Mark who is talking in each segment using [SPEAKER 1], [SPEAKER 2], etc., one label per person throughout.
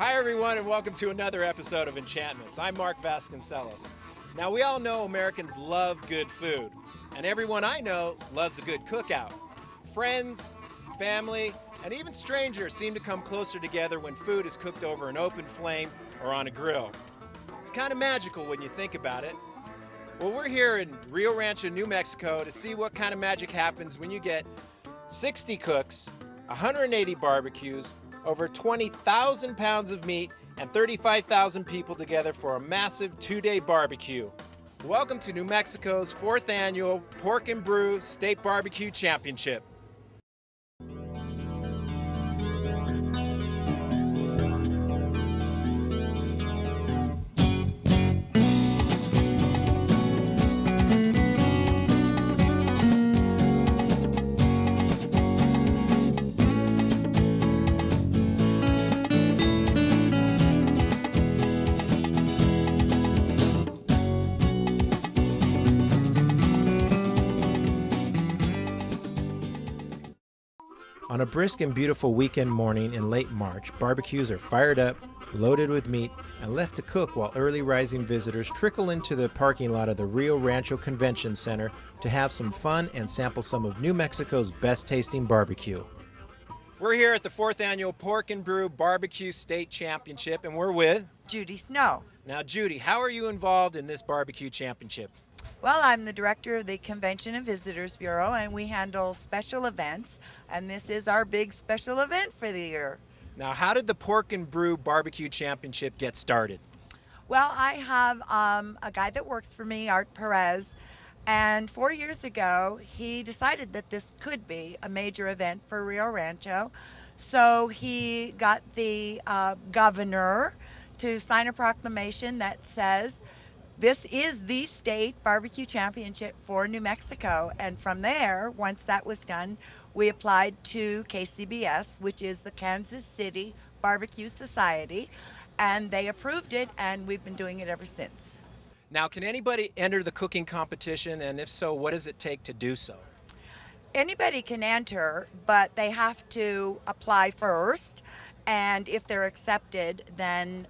[SPEAKER 1] Hi everyone and welcome to another episode of Enchantments. I'm Mark Vasconcelos. Now we all know Americans love good food, and everyone I know loves a good cookout. Friends, family, and even strangers seem to come closer together when food is cooked over an open flame or on a grill. It's kind of magical when you think about it. Well, we're here in rioRancho, New Mexico to see what kind of magic happens when you get 60 cooks, 180 barbecues, over 20,000 pounds of meat, and 35,000 people together for a massive 2-day barbecue. Welcome to New Mexico's 4th annual Pork and Brew State Barbecue Championship. On a brisk and beautiful weekend morning in late March, barbecues are fired up, loaded with meat, and left to cook while early rising visitors trickle into the parking lot of the rioRancho Convention Center to have some fun and sample some of New Mexico's best tasting barbecue. We're here at the 4th annual Pork and Brew Barbecue State Championship, and we're with
[SPEAKER 2] Judy Snow.
[SPEAKER 1] Now, Judy, how are you involved in this barbecue championship?
[SPEAKER 2] Well, I'm the director of the Convention and Visitors Bureau, and we handle special events, and this is our big special event for the year.
[SPEAKER 1] Now, how did the Pork and Brew Barbecue Championship get started?
[SPEAKER 2] Well, I have a guy that works for me, Art Perez, and 4 years ago, he decided that this could be a major event for rioRancho. So he got the governor to sign a proclamation that says, this is the state barbecue championship for New Mexico. And from there, once that was done, we applied to KCBS, which is the Kansas City Barbecue Society, and they approved it, and we've been doing it ever since.
[SPEAKER 1] Now, can anybody enter the cooking competition, and if so, what does it take to do so?
[SPEAKER 2] Anybody can enter, but they have to apply first. And if they're accepted, then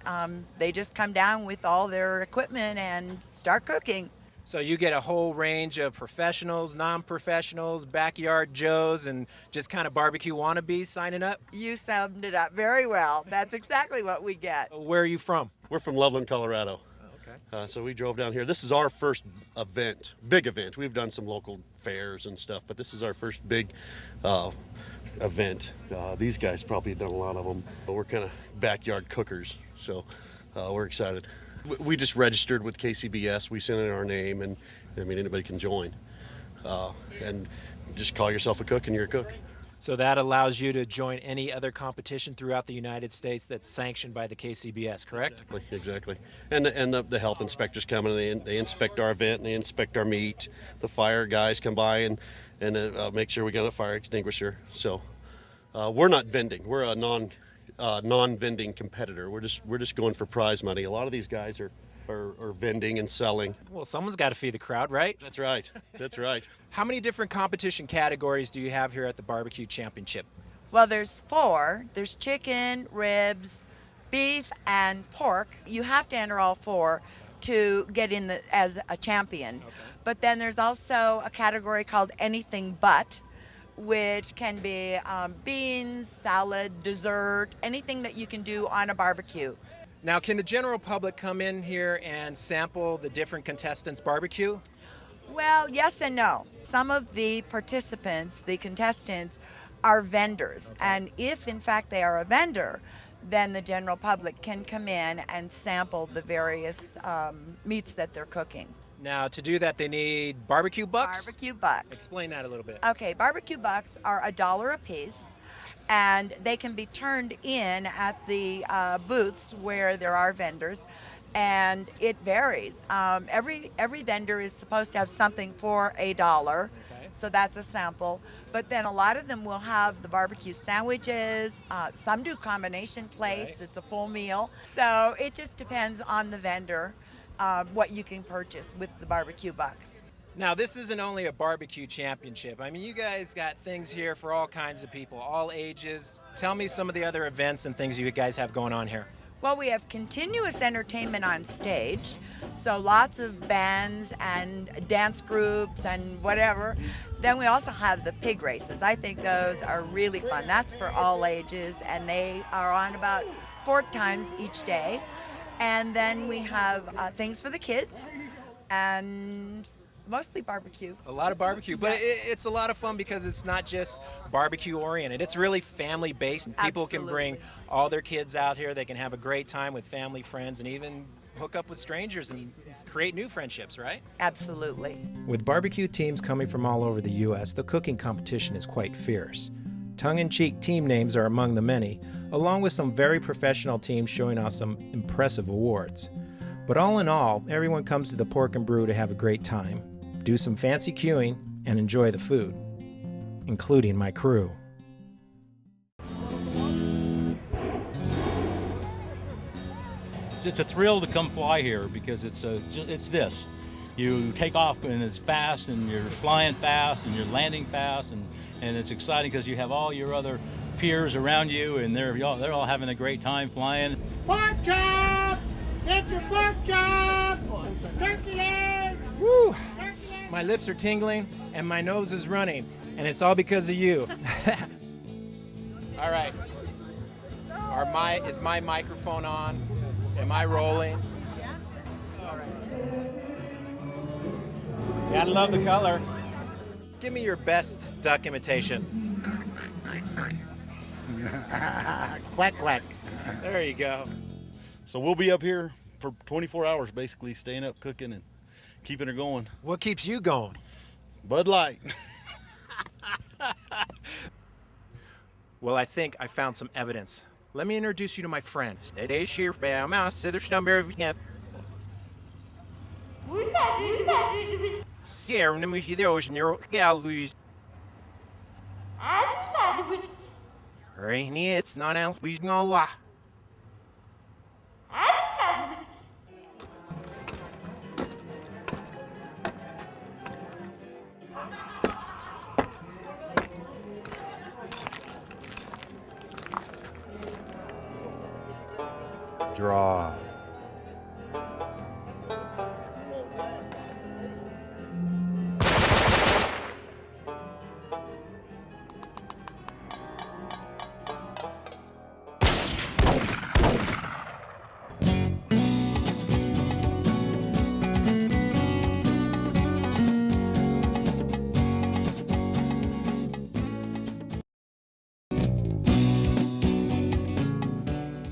[SPEAKER 2] they just come down with all their equipment and start cooking.
[SPEAKER 1] So you get a whole range of professionals, non-professionals, backyard Joes, and just kind of barbecue wannabes signing up?
[SPEAKER 2] You summed it up very well. That's exactly what we get.
[SPEAKER 1] Where are you from?
[SPEAKER 3] We're from Loveland, Colorado.
[SPEAKER 1] Oh, okay.
[SPEAKER 3] So we drove down here. This is our first event, big event. We've done some local fairs and stuff, but this is our first big event. These guys probably done a lot of them. We're kind of backyard cookers, so we're excited. We just registered with KCBS. We sent in our name, and I mean anybody can join. And just call yourself a cook, and you're a cook.
[SPEAKER 1] So that allows you to join any other competition throughout the United States that's sanctioned by the KCBS, correct?
[SPEAKER 3] Exactly. And the health inspectors come and they inspect our event and they inspect our meat. The fire guys come by and make sure we got a fire extinguisher. So we're not vending. We're a non-vending competitor. We're just going for prize money. A lot of these guys are vending and selling.
[SPEAKER 1] Well, someone's got to feed the crowd, right?
[SPEAKER 3] That's right. That's right.
[SPEAKER 1] How many different competition categories do you have here at the Barbecue Championship?
[SPEAKER 2] Well, there's 4. There's chicken, ribs, beef, and pork. You have to enter all 4 to get in as a champion.
[SPEAKER 1] Okay.
[SPEAKER 2] But then there's also a category called anything but, which can be beans, salad, dessert, anything that you can do on a barbecue.
[SPEAKER 1] Now, can the general public come in here and sample the different contestants' barbecue?
[SPEAKER 2] Well, yes and no. Some of the participants, the contestants, are vendors.
[SPEAKER 1] Okay.
[SPEAKER 2] And if, in fact, they are a vendor, then the general public can come in and sample the various meats that they're cooking.
[SPEAKER 1] Now, to do that, they need barbecue bucks?
[SPEAKER 2] Barbecue bucks.
[SPEAKER 1] Explain that a little bit.
[SPEAKER 2] Okay, barbecue bucks are $1 a piece, and they can be turned in at the booths where there are vendors, and it varies. Every vendor is supposed to have something for $1,
[SPEAKER 1] Okay.
[SPEAKER 2] so that's a sample. But then a lot of them will have the barbecue sandwiches. Some do combination plates.
[SPEAKER 1] Right.
[SPEAKER 2] It's a full meal. So it just depends on the vendor what you can purchase with the barbecue bucks.
[SPEAKER 1] Now, this isn't only a barbecue championship. I mean, you guys got things here for all kinds of people, all ages. Tell me some of the other events and things you guys have going on here.
[SPEAKER 2] Well, we have continuous entertainment on stage, so lots of bands and dance groups and whatever. Then we also have the pig races. I think those are really fun. That's for all ages, and they are on about 4 times each day. And then we have things for the kids, and mostly barbecue.
[SPEAKER 1] A lot of barbecue, but it's a lot of fun because it's not just barbecue oriented. It's really family based. People can bring
[SPEAKER 2] Absolutely.
[SPEAKER 1] all their kids out here. They can have a great time with family, friends, and even hook up with strangers and create new friendships, right?
[SPEAKER 2] Absolutely.
[SPEAKER 1] With barbecue teams coming from all over the U.S., the cooking competition is quite fierce. Tongue-in-cheek team names are among the many, along with some very professional teams showing off some impressive awards. But all in all, everyone comes to the Pork and Brew to have a great time, do some fancy queuing, and enjoy the food, including my crew.
[SPEAKER 4] It's a thrill to come fly here because it's this. You take off and it's fast, and you're flying fast, and you're landing fast, and it's exciting because you have all your other peers around you, and they're all having a great time flying.
[SPEAKER 5] Pork chops! Get your pork chops! Turkey legs!
[SPEAKER 1] Woo!
[SPEAKER 5] Turkey legs!
[SPEAKER 1] My lips are tingling and my nose is running, and it's all because of you. All right. Is my microphone on? Am I rolling? Yeah. All right. Gotta love the color. Give me your best duck imitation. Quack, quack. There you go.
[SPEAKER 6] So we'll be up here for 24 hours, basically staying up, cooking, and keeping her going.
[SPEAKER 1] What keeps you going?
[SPEAKER 6] Bud Light.
[SPEAKER 1] Well, I think I found some evidence. Let me introduce you to my friend. It's not
[SPEAKER 7] Draw.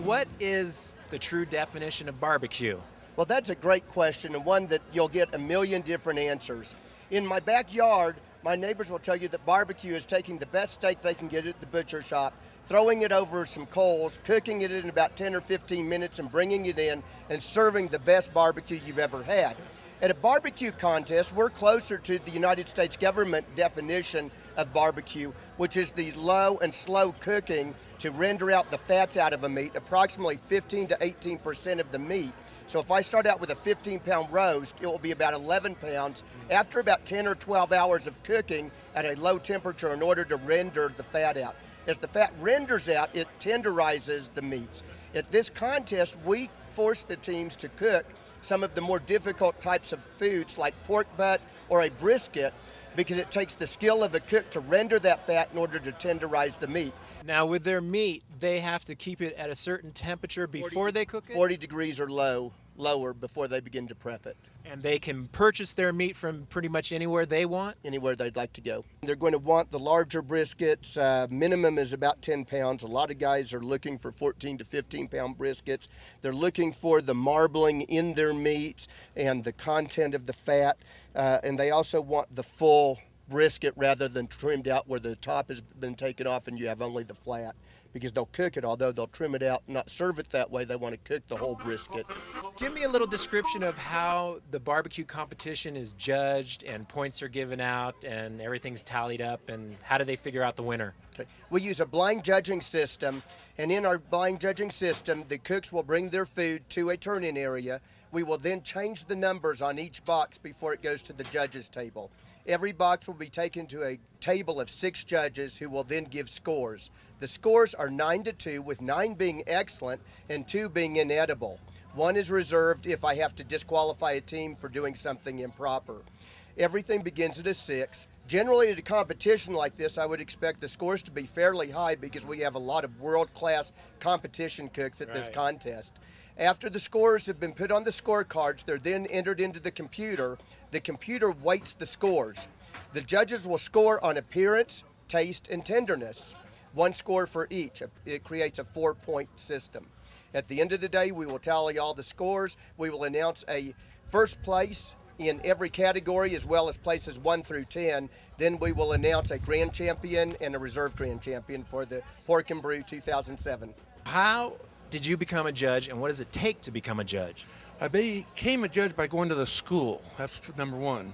[SPEAKER 1] What is the true definition of barbecue?
[SPEAKER 8] Well, that's a great question, and one that you'll get a million different answers. In my backyard, my neighbors will tell you that barbecue is taking the best steak they can get at the butcher shop, throwing it over some coals, cooking it in about 10 or 15 minutes, and bringing it in and serving the best barbecue you've ever had. At a barbecue contest, we're closer to the United States government definition of barbecue, which is the low and slow cooking to render out the fats out of a meat, approximately 15 to 18% of the meat. So if I start out with a 15-pound roast, it will be about 11 pounds after about 10 or 12 hours of cooking at a low temperature in order to render the fat out. As the fat renders out, it tenderizes the meats. At this contest, we force the teams to cook some of the more difficult types of foods like pork butt or a brisket because it takes the skill of a cook to render that fat in order to tenderize the meat.
[SPEAKER 1] Now, with their meat, they have to keep it at a certain temperature before they cook it?
[SPEAKER 8] 40 degrees or lower before they begin to prep it.
[SPEAKER 1] And they can purchase their meat from pretty much anywhere they want?
[SPEAKER 8] Anywhere they'd like to go. They're going to want the larger briskets. Minimum is about 10 pounds. A lot of guys are looking for 14 to 15 pound briskets. They're looking for the marbling in their meats and the content of the fat. And they also want the full brisket rather than trimmed out where the top has been taken off and you have only the flat, because they'll cook it, although they'll trim it out and not serve it that way. They want to cook the whole brisket.
[SPEAKER 1] Give me a little description of how the barbecue competition is judged and points are given out and everything's tallied up, and how do they figure out the winner?
[SPEAKER 8] Okay. We use a blind judging system, and in our blind judging system, the cooks will bring their food to a turn-in area We will then change the numbers on each box before it goes to the judges' table. Every box will be taken to a table of 6 judges who will then give scores. The scores are 9-2, with 9 being excellent and 2 being inedible. 1 is reserved if I have to disqualify a team for doing something improper. Everything begins at a 6. Generally, at a competition like this, I would expect the scores to be fairly high because we have a lot of world-class competition cooks at this contest. After the scores have been put on the scorecards, they're then entered into the computer. The computer weights the scores. The judges will score on appearance, taste, and tenderness. 1 score for each. It creates a 4-point system. At the end of the day, we will tally all the scores. We will announce a first place in every category, as well as places 1 through 10. Then we will announce a grand champion and a reserve grand champion for the Pork and Brew 2007.
[SPEAKER 1] How did you become a judge, and what does it take to become a judge?
[SPEAKER 7] I became a judge by going to the school. That's number one.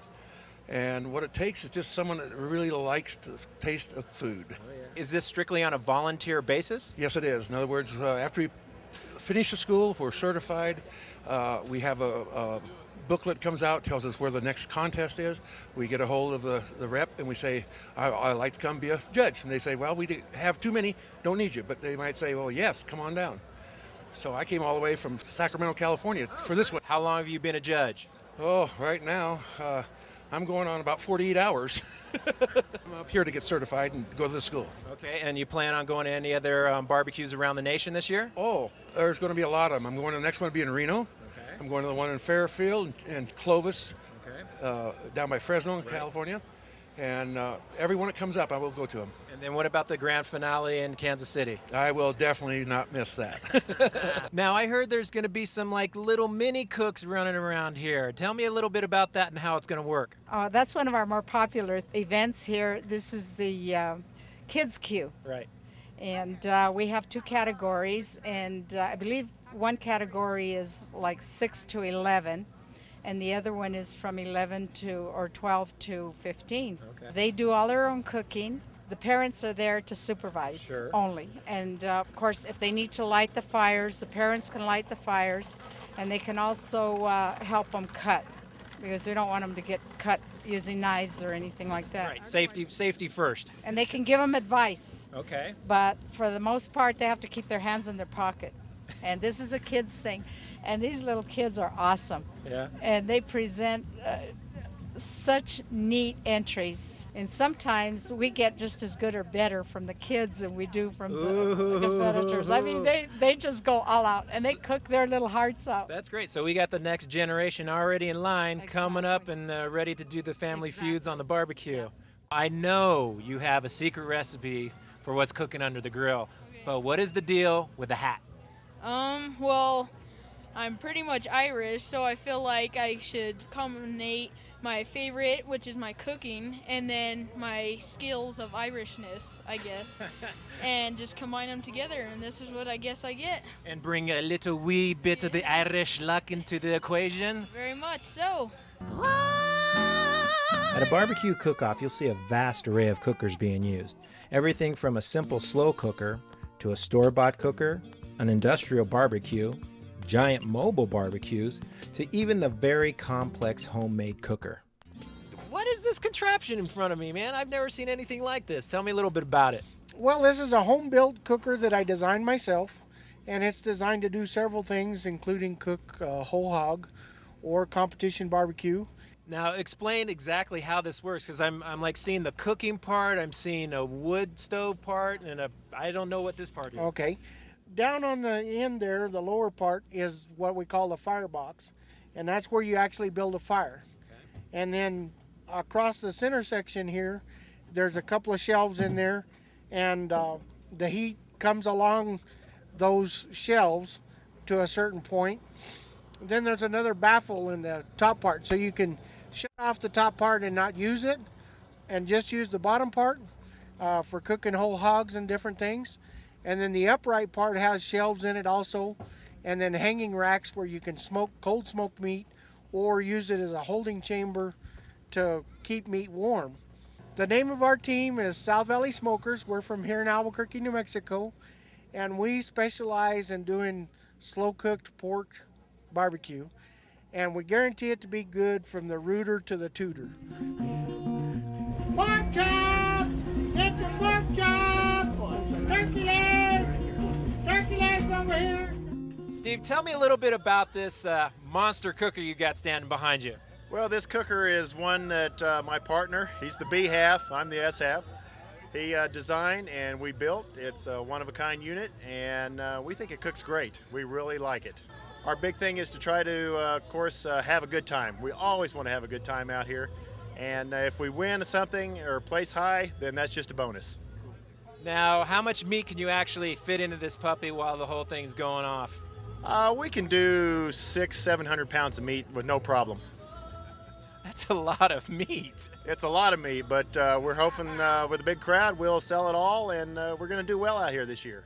[SPEAKER 7] And what it takes is just someone that really likes the taste of food.
[SPEAKER 1] Is this strictly on a volunteer basis?
[SPEAKER 7] Yes, it is. In other words, after we finish the school, we're certified. We have a booklet comes out, tells us where the next contest is. We get a hold of the rep and we say, I'd like to come be a judge. And they say, well, we have too many, don't need you. But they might say, well, yes, come on down. So I came all the way from Sacramento, California for this one.
[SPEAKER 1] How long have you been a judge?
[SPEAKER 7] Oh, right now, I'm going on about 48 hours. I'm up here to get certified and go to the school.
[SPEAKER 1] Okay, and you plan on going to any other barbecues around the nation this year?
[SPEAKER 7] Oh, there's going to be a lot of them. I'm going to the next one to be in Reno. Okay. I'm going to the one in Fairfield and Clovis, down by Fresno, California. And everyone that comes up, I will go to them.
[SPEAKER 1] And then what about the grand finale in Kansas City?
[SPEAKER 7] I will definitely not miss that.
[SPEAKER 1] Now, I heard there's going to be some like little mini cooks running around here. Tell me a little bit about that and how it's going to work.
[SPEAKER 9] That's one of our more popular events here. This is the Kids Queue.
[SPEAKER 1] Right.
[SPEAKER 9] And we have 2 categories, and I believe one category is like 6 to 11. And the other one is from 11 to or 12 to 15.
[SPEAKER 1] Okay.
[SPEAKER 9] They do all their own cooking. The parents are there to supervise only. And of course, if they need to light the fires, the parents can light the fires, and they can also help them cut, because we don't want them to get cut using knives or anything like that.
[SPEAKER 1] Right. Safety first.
[SPEAKER 9] And they can give them advice.
[SPEAKER 1] Okay.
[SPEAKER 9] But for the most part, they have to keep their hands in their pocket. And this is a kids thing. And these little kids are awesome.
[SPEAKER 1] Yeah.
[SPEAKER 9] And they present such neat entries. And sometimes we get just as good or better from the kids than we do from the competitors. I mean, they just go all out, and they cook their little hearts out.
[SPEAKER 1] That's great. So we got the next generation already in line, coming up and ready to do the family feuds on the barbecue. Yeah. I know you have a secret recipe for what's cooking under the grill, but what is the deal with the hat?
[SPEAKER 10] Well, I'm pretty much Irish, so I feel like I should combine my favorite, which is my cooking, and then my skills of Irishness, I guess, and just combine them together, and this is what I guess I get.
[SPEAKER 1] And bring a little wee bit of the Irish luck into the equation?
[SPEAKER 10] Very much so.
[SPEAKER 1] At a barbecue cook-off, you'll see a vast array of cookers being used. Everything from a simple slow cooker to a store-bought cooker, an industrial barbecue, giant mobile barbecues, to even the very complex homemade cooker. What is this contraption in front of me, man? I've never seen anything like this. Tell me a little bit about it.
[SPEAKER 5] Well, this is a home-built cooker that I designed myself, and it's designed to do several things, including cook whole hog or competition barbecue.
[SPEAKER 1] Now, explain exactly how this works, because I'm like seeing the cooking part, I'm seeing a wood stove part, and I don't know what this part is.
[SPEAKER 5] Okay. Down on the end there, the lower part is what we call the firebox, and that's where you actually build a fire. Okay. And then across the center section here, there's a couple of shelves in there, and the heat comes along those shelves to a certain point. Then there's another baffle in the top part, so you can shut off the top part and not use it, and just use the bottom part for cooking whole hogs and different things. And then the upright part has shelves in it also, and then hanging racks where you can cold smoke meat or use it as a holding chamber to keep meat warm. The name of our team is South Valley Smokers. We're from here in Albuquerque, New Mexico, and we specialize in doing slow cooked pork barbecue. and we guarantee it to be good from the rooter to the tutor. Pork chops! Get your pork chops! Turkey legs over here!
[SPEAKER 1] Steve, tell me a little bit about this monster cooker you got standing behind you.
[SPEAKER 11] Well, this cooker is one that my partner, he's the B half, I'm the S half. He designed and we built. It's a one-of-a-kind unit, and we think it cooks great. We really like it. Our big thing is to try to, of course, have a good time. We always want to have a good time out here, and if we win something or place high, then that's just a bonus.
[SPEAKER 1] Now, how much meat can you actually fit into this puppy while the whole thing's going off?
[SPEAKER 11] We can do 600-700 pounds of meat with no problem.
[SPEAKER 1] That's a lot of meat.
[SPEAKER 11] It's a lot of meat, but we're hoping with a big crowd we'll sell it all, and we're going to do well out here this year.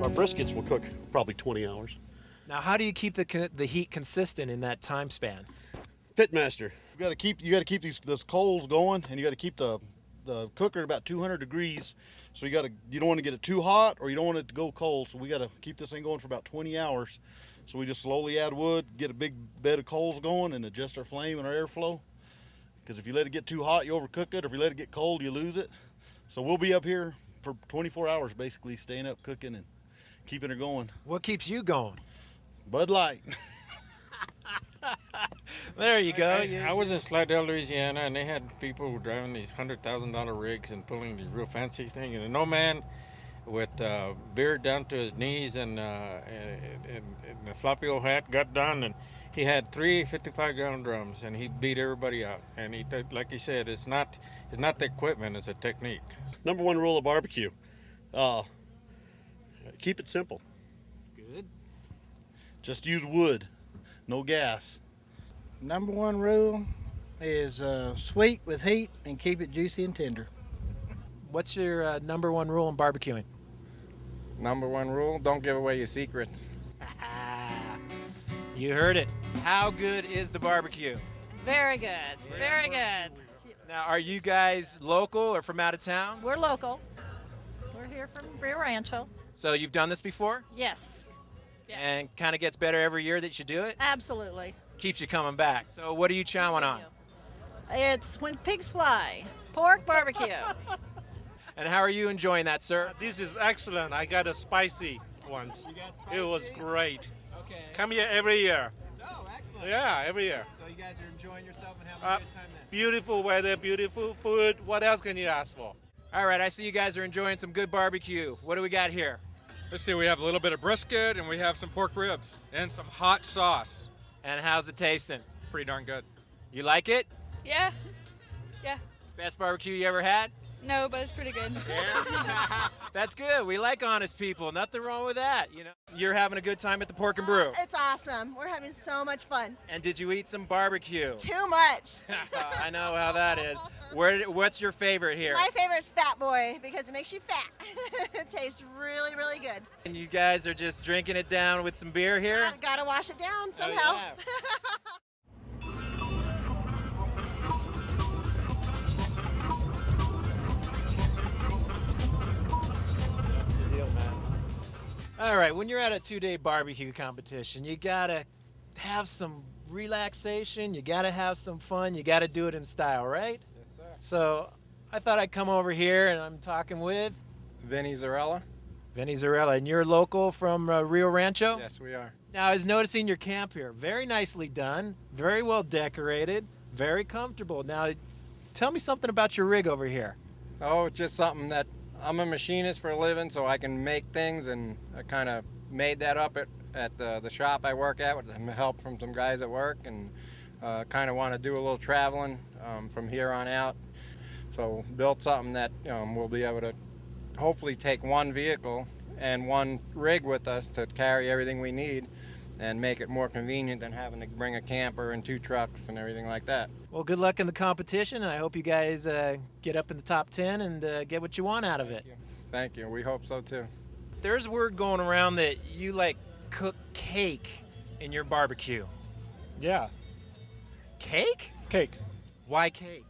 [SPEAKER 3] Our briskets will cook probably 20 hours.
[SPEAKER 1] Now, how do you keep the heat consistent in that time span?
[SPEAKER 3] Pitmaster.
[SPEAKER 6] You got to keep those coals going, and you got to keep the cooker at about 200 degrees. So you don't want to get it too hot, or you don't want it to go cold. So we got to keep this thing going for about 20 hours. So we just slowly add wood, get a big bed of coals going, and adjust our flame and our airflow. Because if you let it get too hot, you overcook it. Or if you let it get cold, you lose it. So we'll be up here for 24 hours, basically staying up, cooking, and keeping it going.
[SPEAKER 1] What keeps you going?
[SPEAKER 6] Bud Light.
[SPEAKER 1] There you go.
[SPEAKER 12] I was in Slidell, Louisiana, and they had people driving these $100,000 rigs and pulling these real fancy things. And an old man with beard down to his knees and a floppy old hat got done, and he had 3 55-gallon drums, and he beat everybody out. And he, like he said, it's not the equipment, it's a technique.
[SPEAKER 3] Number one rule of barbecue, keep it simple.
[SPEAKER 1] Good.
[SPEAKER 6] Just use wood, no gas.
[SPEAKER 5] Number one rule is sweet with heat and keep it juicy and tender.
[SPEAKER 1] What's your number one rule in barbecuing?
[SPEAKER 12] Number one rule, don't give away your secrets.
[SPEAKER 1] You heard it. How good is the barbecue?
[SPEAKER 13] Very good. Very good.
[SPEAKER 1] Now, are you guys local or from out of town?
[SPEAKER 13] We're local. We're here from rioRancho.
[SPEAKER 1] So you've done this before?
[SPEAKER 13] Yes. Yeah.
[SPEAKER 1] And kind of gets better every year that you do it?
[SPEAKER 13] Absolutely.
[SPEAKER 1] Keeps you coming back. So what are you chowing on?
[SPEAKER 13] It's when pigs fly. Pork barbecue.
[SPEAKER 1] And how are you enjoying that, sir?
[SPEAKER 14] This is excellent. I got a spicy ones.
[SPEAKER 1] You got spicy?
[SPEAKER 14] It was great.
[SPEAKER 1] Okay.
[SPEAKER 14] Come here every year.
[SPEAKER 1] Oh, excellent.
[SPEAKER 14] Yeah, every year.
[SPEAKER 1] So you guys are enjoying yourself and having a good time then?
[SPEAKER 14] Beautiful weather, beautiful food. What else can you ask for?
[SPEAKER 1] All right, I see you guys are enjoying some good barbecue. What do we got here?
[SPEAKER 15] Let's see, we have a little bit of brisket and we have some pork ribs and some hot sauce.
[SPEAKER 1] And how's it tasting?
[SPEAKER 15] Pretty darn good.
[SPEAKER 1] You like it?
[SPEAKER 10] Yeah. Yeah.
[SPEAKER 1] Best barbecue you ever had?
[SPEAKER 10] No, but it's pretty good.
[SPEAKER 1] Yeah. That's good. We like honest people. Nothing wrong with that. You know, you're having a good time at the Pork and Brew.
[SPEAKER 16] It's awesome. We're having so much fun.
[SPEAKER 1] And did you eat some barbecue?
[SPEAKER 16] Too much.
[SPEAKER 1] I know how that is. What's your favorite here?
[SPEAKER 16] My favorite is Fat Boy because it makes you fat. It tastes really, really good.
[SPEAKER 1] And you guys are just drinking it down with some beer here?
[SPEAKER 16] Gotta wash it down somehow.
[SPEAKER 1] Oh, yeah. All right, when you're at a 2-day barbecue competition, you gotta have some relaxation, you gotta have some fun, you gotta do it in style, right?
[SPEAKER 12] Yes, sir.
[SPEAKER 1] So I thought I'd come over here and I'm talking with
[SPEAKER 12] Vinny Zarella.
[SPEAKER 1] Vinny Zarella, and you're local from rioRancho?
[SPEAKER 12] Yes, we are.
[SPEAKER 1] Now, I was noticing your camp here. Very nicely done, very well decorated, very comfortable. Now, tell me something about your rig over here.
[SPEAKER 12] Oh, just something that I'm a machinist for a living, so I can make things, and I kind of made that up at the shop I work at with some help from some guys at work, and kind of want to do a little traveling from here on out. So built something that we'll be able to hopefully take one vehicle and one rig with us to carry everything we need and make it more convenient than having to bring a camper and 2 trucks and everything like that.
[SPEAKER 1] Well, good luck in the competition, and I hope you guys get up in the top 10 and get what you want out of it.
[SPEAKER 12] Thank you. We hope so too.
[SPEAKER 1] There's word going around that you cook cake in your barbecue.
[SPEAKER 17] Yeah.
[SPEAKER 1] Cake?
[SPEAKER 17] Cake.
[SPEAKER 1] Why cake?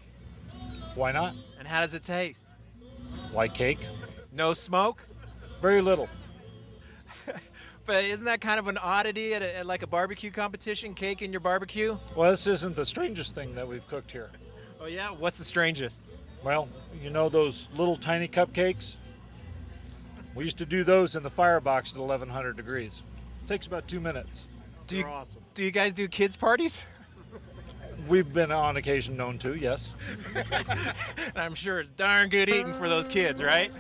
[SPEAKER 17] Why not?
[SPEAKER 1] And how does it taste?
[SPEAKER 17] Like cake.
[SPEAKER 1] No smoke?
[SPEAKER 17] Very little.
[SPEAKER 1] But isn't that kind of an oddity at like a barbecue competition, cake in your barbecue?
[SPEAKER 17] Well, this isn't the strangest thing that we've cooked here.
[SPEAKER 1] Oh yeah, what's the strangest?
[SPEAKER 17] Well, you know those little tiny cupcakes? We used to do those in the firebox at 1100 degrees. Takes about 2 minutes. They're awesome.
[SPEAKER 1] Do you guys do kids parties?
[SPEAKER 17] We've been on occasion known to, yes.
[SPEAKER 1] I'm sure it's darn good eating for those kids, right?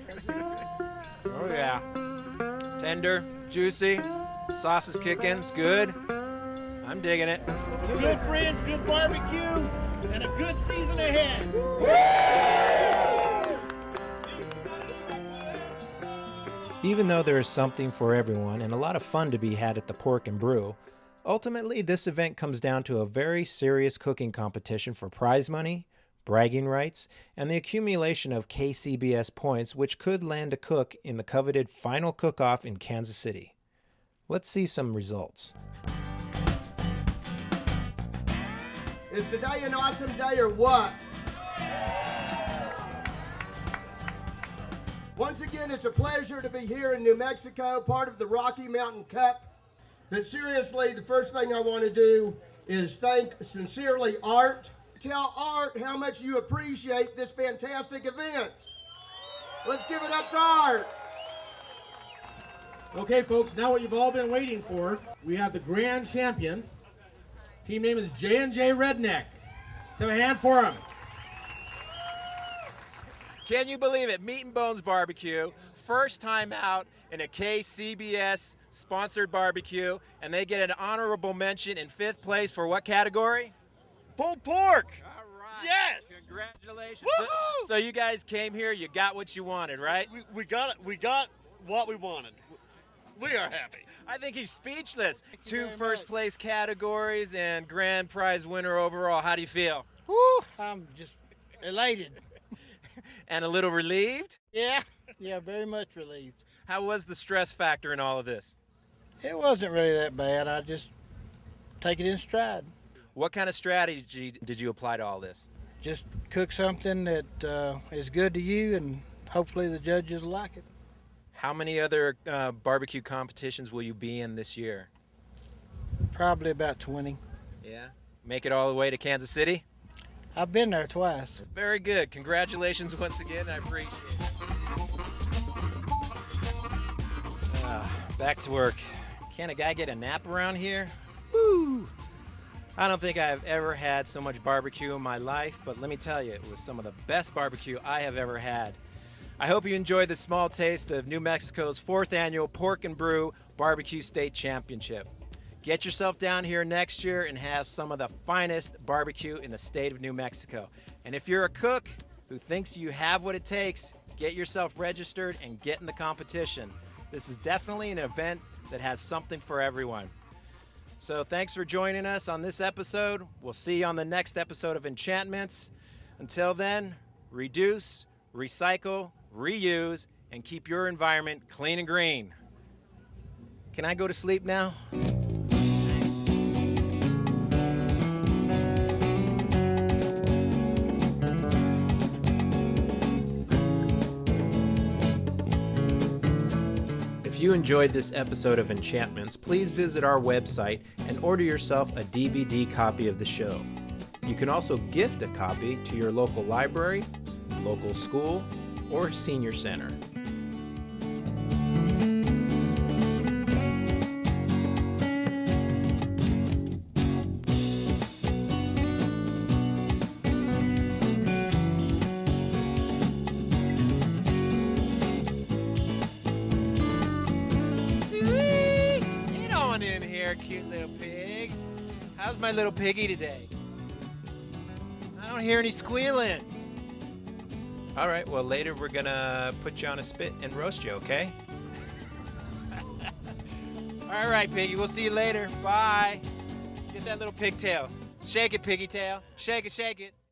[SPEAKER 1] Oh yeah. Tender, juicy, sauce is kicking, it's good. I'm digging it.
[SPEAKER 18] Good friends, good barbecue, and a good season ahead.
[SPEAKER 1] Even though there is something for everyone and a lot of fun to be had at the Pork and Brew, ultimately this event comes down to a very serious cooking competition for prize money, bragging rights, and the accumulation of KCBS points which could land a cook in the coveted final cook-off in Kansas City. Let's see some results.
[SPEAKER 8] Is today an awesome day or what? Once again, it's a pleasure to be here in New Mexico, part of the Rocky Mountain Cup. But seriously, the first thing I want to do is thank sincerely Art. Tell Art how much you appreciate this fantastic event. Let's give it up to Art.
[SPEAKER 18] Okay, folks, now what you've all been waiting for, we have the grand champion. Team name is J&J Redneck. Let's have a hand for him.
[SPEAKER 1] Can you believe it? Meat and Bones Barbecue, first time out in a KCBS sponsored barbecue, and they get an honorable mention in 5th place for what category?
[SPEAKER 18] Pulled pork.
[SPEAKER 1] All right.
[SPEAKER 18] Yes.
[SPEAKER 1] Congratulations. So you guys came here, you got what you wanted, right?
[SPEAKER 3] We got it. We got what we wanted. We are happy.
[SPEAKER 1] I think he's speechless. 2 first place categories and grand prize winner overall. How do you feel?
[SPEAKER 5] Woo, I'm just elated.
[SPEAKER 1] And a little relieved?
[SPEAKER 5] Yeah, very much relieved.
[SPEAKER 1] How was the stress factor in all of this?
[SPEAKER 5] It wasn't really that bad. I just take it in stride.
[SPEAKER 1] What kind of strategy did you apply to all this?
[SPEAKER 5] Just cook something that is good to you, and hopefully the judges will like it.
[SPEAKER 1] How many other barbecue competitions will you be in this year?
[SPEAKER 5] Probably about 20.
[SPEAKER 1] Yeah? Make it all the way to Kansas City?
[SPEAKER 5] I've been there twice.
[SPEAKER 1] Very good. Congratulations once again. I appreciate it. Back to work. Can a guy get a nap around here? Woo! I don't think I've ever had so much barbecue in my life, but let me tell you, it was some of the best barbecue I have ever had. I hope you enjoyed the small taste of New Mexico's 4th annual Pork and Brew Barbecue State Championship. Get yourself down here next year and have some of the finest barbecue in the state of New Mexico. And if you're a cook who thinks you have what it takes, get yourself registered and get in the competition. This is definitely an event that has something for everyone. So thanks for joining us on this episode. We'll see you on the next episode of Enchantments. Until then, reduce, recycle, reuse, and keep your environment clean and green. Can I go to sleep now? If you enjoyed this episode of Enchantments, please visit our website and order yourself a DVD copy of the show. You can also gift a copy to your local library, local school, or senior center. Cute little pig. How's my little piggy today? I don't hear any squealing. All right, well, later we're gonna put you on a spit and roast you, okay? All right, piggy, we'll see you later. Bye. Get that little pigtail. Shake it, piggy tail. Shake it, shake it.